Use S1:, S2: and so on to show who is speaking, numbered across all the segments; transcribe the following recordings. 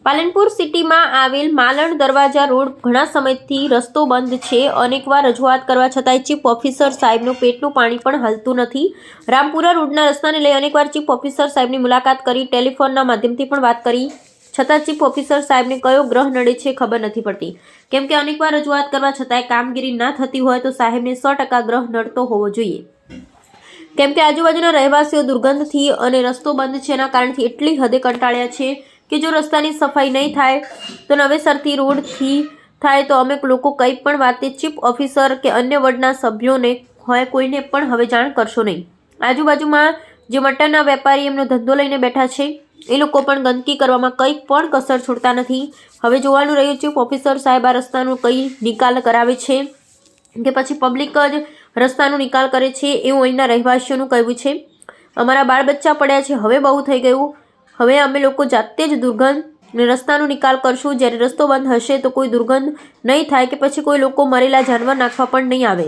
S1: પાલનપુર સિટીમાં આવેલ માલણ દરવાજા રોડ ઘણા સમયથી રસ્તો બંધ છે. અનેકવાર રજૂઆત કરવા છતાંય ચીફ ઓફિસર સાહેબનું પેટનું પાણી પણ હલતું નથી. રામપુરા રોડના રસ્તાને લઈ અનેકવાર ચીફ ઓફિસર સાહેબની મુલાકાત કરી, ટેલિફોનના માધ્યમથી પણ વાત કરી, છતાં ચીફ ઓફિસર સાહેબને કયો ગ્રહ નડે છે ખબર નથી પડતી. કેમ કે અનેકવાર રજૂઆત કરવા છતાંય કામગીરી ના થતી હોય તો સાહેબને 100% ગ્રહ નડતો હોવો જોઈએ. કેમ કે આજુબાજુના રહેવાસીઓ દુર્ગંધથી અને રસ્તો બંધ છે એના કારણથી એટલી હદે કંટાળ્યા છે કે જો રસ્તાની સફાઈ નહીં થાય તો નવેસરથી રોડથી થાય તો અમે લોકો કંઈ પણ વાતે ચીફ ઓફિસર કે અન્ય વડના સભ્યોને હોય કોઈને પણ હવે જાણ કરશો નહીં. આજુબાજુમાં જે મટનના વેપારી એમનો ધંધો લઈને બેઠા છે એ લોકો પણ ગંદકી કરવામાં કંઈ પણ કસર છોડતા નથી. હવે જોવાનું રહ્યું ચીફ ઓફિસર સાહેબ આ રસ્તાનો કઈ નિકાલ કરાવે છે કે પછી પબ્લિક જ રસ્તાનો નિકાલ કરે છે, એવું અહીંના રહેવાસીઓનું કહેવું છે. અમારા બાળ બચ્ચા પડ્યા છે, હવે બહુ થઈ ગયું. હવે અમે લોકો જાતે જ દુર્ગંધ ને રસ્તાનો નિકાલ કરશું. જ્યારે રસ્તો બંધ હશે તો કોઈ દુર્ગંધ નહીં થાય કે પછી કોઈ લોકો મરેલા જાનવર નાખવા પણ નહીં આવે,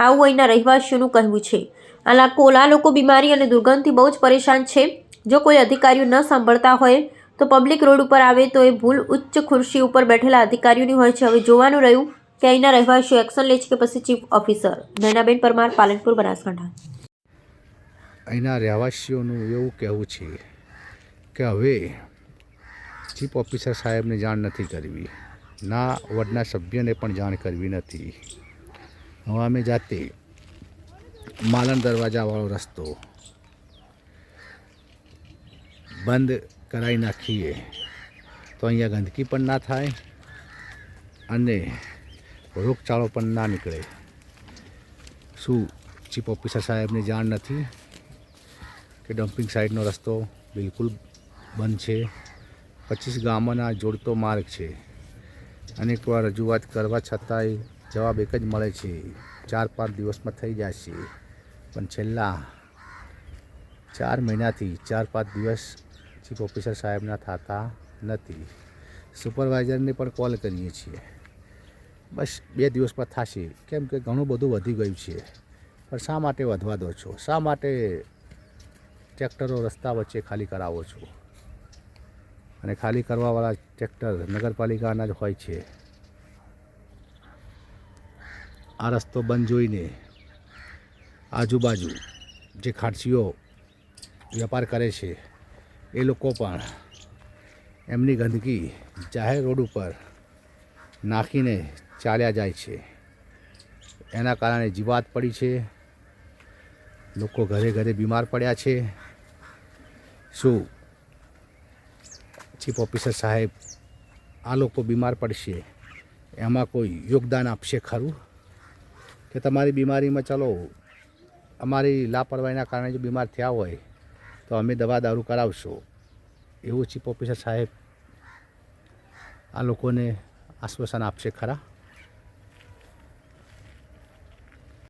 S1: આવું અહીંના રહેવાસીઓનું કહેવું છે. આ લોકો બીમારી અને દુર્ગંધથી બહુ જ પરેશાન છે. જો કોઈ અધિકારીઓ ન સાંભળતા હોય તો પબ્લિક રોડ ઉપર આવે તો એ ભૂલ ઉચ્ચ ખુરશી ઉપર બેઠેલા અધિકારીઓની હોય છે. હવે જોવાનું રહ્યું કે અહીંના રહેવાસીઓ એક્શન લે છે કે પછી ચીફ ઓફિસર. નૈનાબેન પરમાર, પાલનપુર, બનાસકાંઠા.
S2: અહીંના રહેવાસીઓનું એવું કહેવું છે કે હવે ચીફ ઓફિસર સાહેબને જાણ નથી કરવી, ના વડના સભ્યને પણ જાણ કરવી નથી. હવે અમે જાતે માલણ દરવાજાવાળો રસ્તો બંધ કરાવી નાખીએ તો અહીંયા ગંદકી પણ ના થાય અને રોગચાળો પણ ના નીકળે. શું ચીફ ઓફિસર સાહેબને જાણ નથી કે ડમ્પિંગ સાઇડનો રસ્તો બિલકુલ બંધ છે? 25 ગામોના જોડતો માર્ગ છે. અનેકવાર રજૂઆત કરવા છતાંય જવાબ એક જ મળે છે, 4-5 દિવસમાં થઈ જશે. પણ છેલ્લા 4 મહિનાથી 4-5 દિવસ ચીફ ઓફિસર સાહેબના થતા નથી. સુપરવાઇઝરને પણ કોલ કરીએ છીએ, બસ 2 દિવસમાં થશે. કેમ કે ઘણું બધું વધી ગયું છે. પણ શા માટે વધવા દો છો? શા માટે ટ્રેક્ટરો રસ્તા વચ્ચે ખાલી કરાવો છો? અને ખાલી કરવાવાળા ટ્રેક્ટર નગરપાલિકાના જ હોય છે. આ રસ્તો બંધ જોઈને આજુબાજુ જે ખાટસીઓ વેપાર કરે છે એ લોકો પણ એમની ગંદકી જાહેર રોડ ઉપર નાખીને ચાલ્યા જાય છે. એના કારણે જીવાત પડી છે, લોકો ઘરે ઘરે બીમાર પડ્યા છે. શું ચીફ ઓફિસર સાહેબ આ લોકો બીમાર પડશે એમાં કોઈ યોગદાન આપશે ખરું? કે તમારી બીમારીમાં ચલો અમારી લાપરવાહીના કારણે જો બીમાર થયા હોય તો અમે દવા દારૂ કરાવશો, એવું ચીફ ઓફિસર સાહેબ આ લોકોને આશ્વાસન આપશે ખરા?